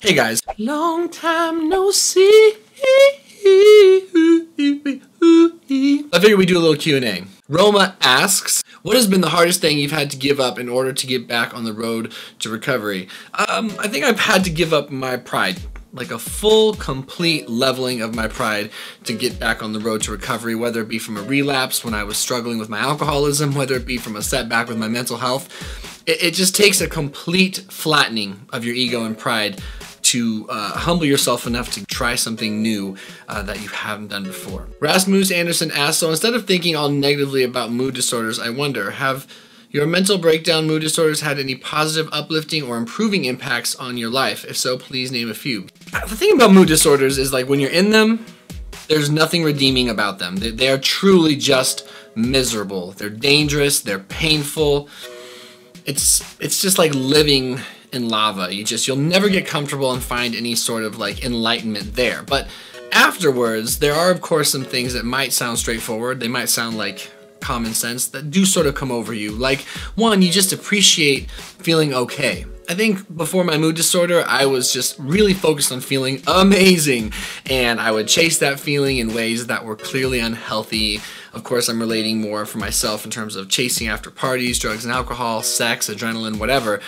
Hey guys. Long time no see. I figured we'd do a little Q&A. Roma asks, what has been the hardest thing you've had to give up in order to get back on the road to recovery? I think I've had to give up my pride. Like a full, complete leveling of my pride to get back on the road to recovery, whether it be from a relapse when I was struggling with my alcoholism, whether it be from a setback with my mental health. It just takes a complete flattening of your ego and pride to humble yourself enough to try something new that you haven't done before. Rasmus Anderson asks, so instead of thinking all negatively about mood disorders, I wonder, have your mental breakdown mood disorders had any positive, uplifting, or improving impacts on your life? If so, please name a few. The thing about mood disorders is, like, when you're in them, there's nothing redeeming about them. They are truly just miserable. They're dangerous, they're painful. It's just like living in lava. You'll never get comfortable and find any sort of like enlightenment there. But afterwards, there are of course some things that might sound straightforward. They might sound like common sense that do sort of come over you. Like, one, you just appreciate feeling okay. I think before my mood disorder, I was just really focused on feeling amazing, and I would chase that feeling in ways that were clearly unhealthy. Of course, I'm relating more for myself in terms of chasing after parties, drugs and alcohol, sex, adrenaline, whatever.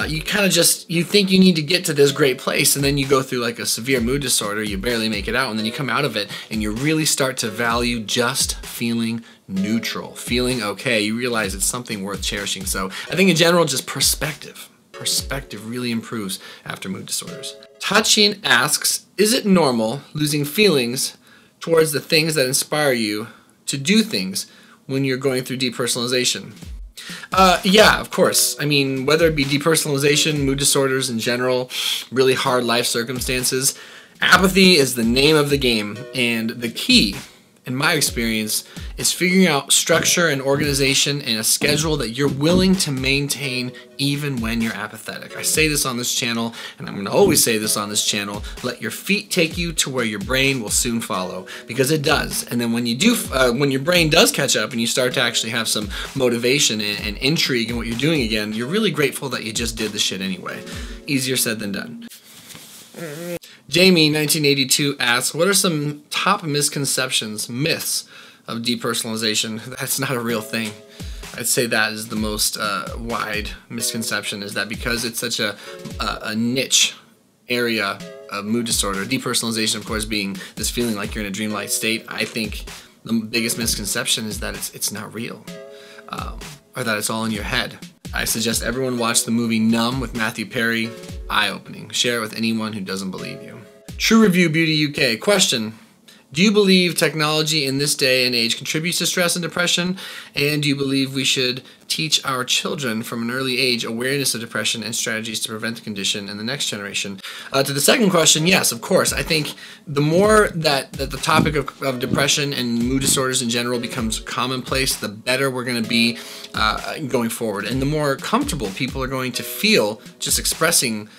You kind of you think you need to get to this great place, and then you go through like a severe mood disorder, you barely make it out, and then you come out of it and you really start to value just feeling neutral, feeling okay. You realize it's something worth cherishing. So I think in general, just perspective really improves after mood disorders. Tachin asks, is it normal losing feelings towards the things that inspire you to do things when you're going through depersonalization? Yeah, of course. I mean, whether it be depersonalization, mood disorders in general, really hard life circumstances, apathy is the name of the game. And the key, in my experience, is figuring out structure and organization and a schedule that you're willing to maintain even when you're apathetic. I say this on this channel, and I'm going to always say this on this channel: let your feet take you to where your brain will soon follow, because it does. And then when you do, when your brain does catch up and you start to actually have some motivation and intrigue in what you're doing again, you're really grateful that you just did the shit anyway. Easier said than done. Jamie, 1982, asks, what are some top misconceptions, myths of depersonalization? That's not a real thing. I'd say that is the most wide misconception, is that because it's such a niche area of mood disorder, depersonalization, of course, being this feeling like you're in a dreamlike state, I think the biggest misconception is that it's not real, or that it's all in your head. I suggest everyone watch the movie Numb with Matthew Perry. Eye-opening. Share it with anyone who doesn't believe you. True Review Beauty UK. Question: do you believe technology in this day and age contributes to stress and depression? And do you believe we should teach our children from an early age awareness of depression and strategies to prevent the condition in the next generation? To the second question, yes, of course. I think the more that the topic of depression and mood disorders in general becomes commonplace, the better we're going to be going forward. And the more comfortable people are going to feel just expressing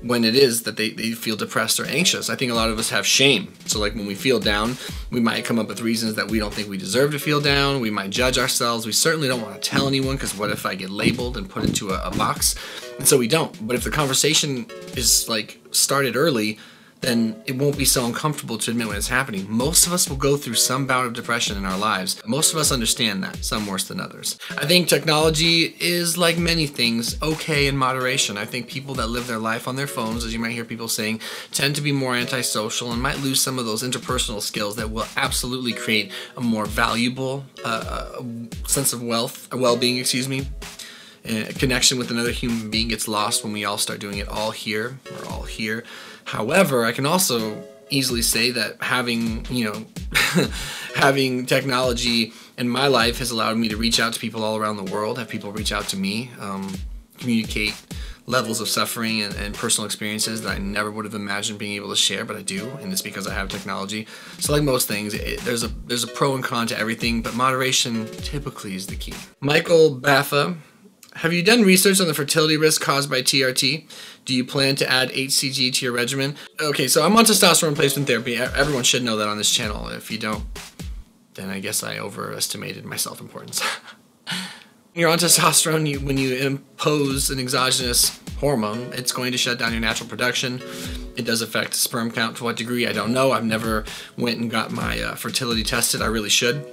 when it is that they feel depressed or anxious. I think a lot of us have shame. So like when we feel down, we might come up with reasons that we don't think we deserve to feel down. We might judge ourselves. We certainly don't want to tell anyone, because what if I get labeled and put into a box? And so we don't. But if the conversation is like started early, then it won't be so uncomfortable to admit when it's happening. Most of us will go through some bout of depression in our lives. Most of us understand that, some worse than others. I think technology is, like many things, okay in moderation. I think people that live their life on their phones, as you might hear people saying, tend to be more antisocial and might lose some of those interpersonal skills that will absolutely create a more valuable sense of well-being, connection with another human being gets lost when we all start doing it all here. We're all here. However, I can also easily say that having technology in my life has allowed me to reach out to people all around the world, have people reach out to me, communicate levels of suffering and personal experiences that I never would have imagined being able to share, but I do, and it's because I have technology. So like most things, there's a pro and con to everything, but moderation typically is the key. Michael Baffa: have you done research on the fertility risk caused by TRT? Do you plan to add HCG to your regimen? Okay, so I'm on testosterone replacement therapy. Everyone should know that on this channel. If you don't, then I guess I overestimated my self-importance. You're on testosterone when you impose an exogenous hormone. It's going to shut down your natural production. It does affect sperm count to what degree, I don't know. I've never went and got my fertility tested. I really should.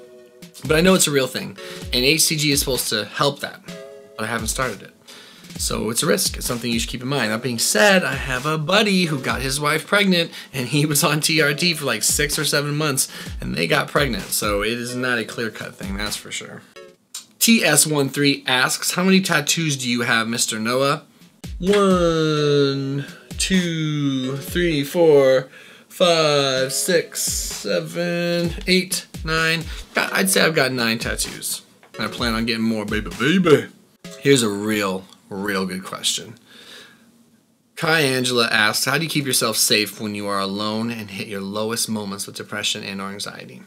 But I know it's a real thing. And HCG is supposed to help that. But I haven't started it. So it's a risk. It's something you should keep in mind. That being said, I have a buddy who got his wife pregnant, and he was on TRT for like 6 or 7 months, and they got pregnant. So it is not a clear-cut thing, that's for sure. TS13 asks, how many tattoos do you have, Mr. Noah? 1, 2, 3, 4, 5, 6, 7, 8, 9. I'd say I've got 9 tattoos. And I plan on getting more, baby. Here's a real good question. Kai Angela asks, how do you keep yourself safe when you are alone and hit your lowest moments with depression and or anxiety?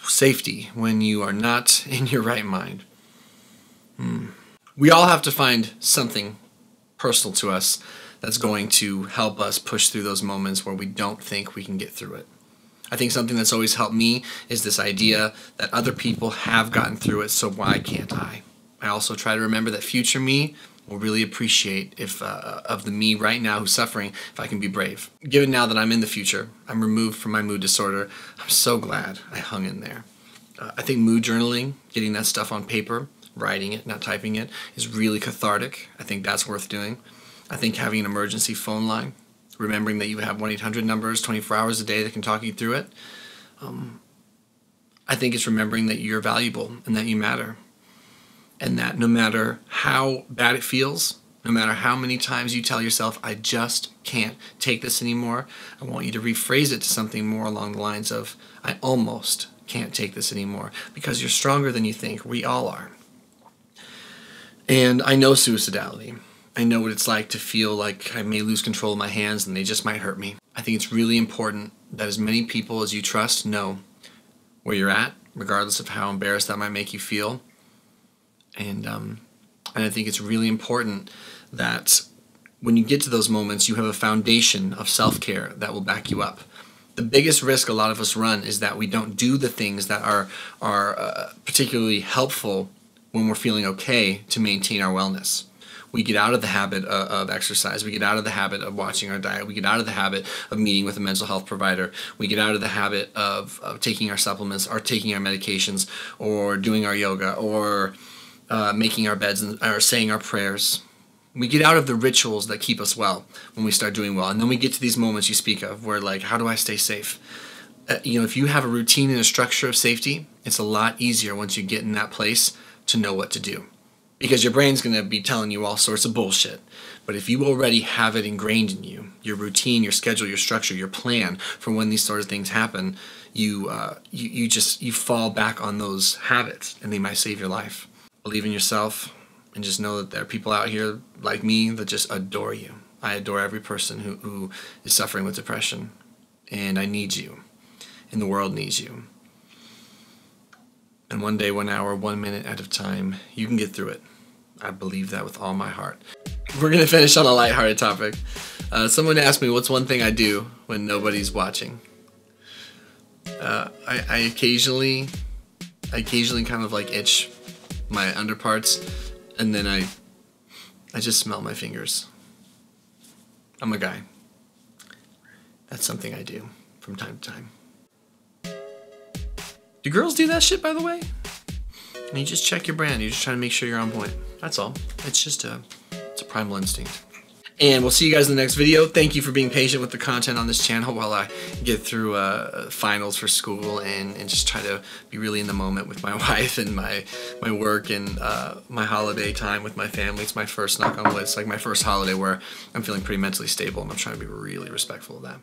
Safety when you are not in your right mind. We all have to find something personal to us that's going to help us push through those moments where we don't think we can get through it. I think something that's always helped me is this idea that other people have gotten through it, so why can't I? I also try to remember that future me will really appreciate if of the me right now who's suffering, if I can be brave. Given now that I'm in the future, I'm removed from my mood disorder, I'm so glad I hung in there. I think mood journaling, getting that stuff on paper, writing it, not typing it, is really cathartic. I think that's worth doing. I think having an emergency phone line, remembering that you have 1-800 numbers 24 hours a day that can talk you through it. I think it's remembering that you're valuable and that you matter. And that no matter how bad it feels, no matter how many times you tell yourself, I just can't take this anymore, I want you to rephrase it to something more along the lines of, I almost can't take this anymore, because you're stronger than you think. We all are. And I know suicidality. I know what it's like to feel like I may lose control of my hands and they just might hurt me. I think it's really important that as many people as you trust know where you're at, regardless of how embarrassed that might make you feel. And I think it's really important that when you get to those moments, you have a foundation of self-care that will back you up. The biggest risk a lot of us run is that we don't do the things that are particularly helpful when we're feeling okay to maintain our wellness. We get out of the habit of exercise. We get out of the habit of watching our diet. We get out of the habit of meeting with a mental health provider. We get out of the habit of taking our supplements or taking our medications or doing our yoga or making our beds or saying our prayers. We get out of the rituals that keep us well when we start doing well. And then we get to these moments you speak of where, like, how do I stay safe? If you have a routine and a structure of safety, it's a lot easier once you get in that place to know what to do. Because your brain's going to be telling you all sorts of bullshit. But if you already have it ingrained in you, your routine, your schedule, your structure, your plan for when these sort of things happen, you fall back on those habits, and they might save your life. Believe in yourself, and just know that there are people out here like me that just adore you. I adore every person who is suffering with depression, and I need you, and the world needs you. And one day, 1 hour, 1 minute at a time, you can get through it. I believe that with all my heart. We're going to finish on a lighthearted topic. Someone asked me, what's one thing I do when nobody's watching? I occasionally kind of like itch my underparts, and then I just smell my fingers. I'm a guy. That's something I do from time to time. Do girls do that shit, by the way? And you just check your brand. You're just trying to make sure you're on point. That's all. It's just it's a primal instinct. And we'll see you guys in the next video. Thank you for being patient with the content on this channel while I get through finals for school and just try to be really in the moment with my wife and my work and my holiday time with my family. It's my first, knock on wood, it's like my first holiday where I'm feeling pretty mentally stable, and I'm trying to be really respectful of that.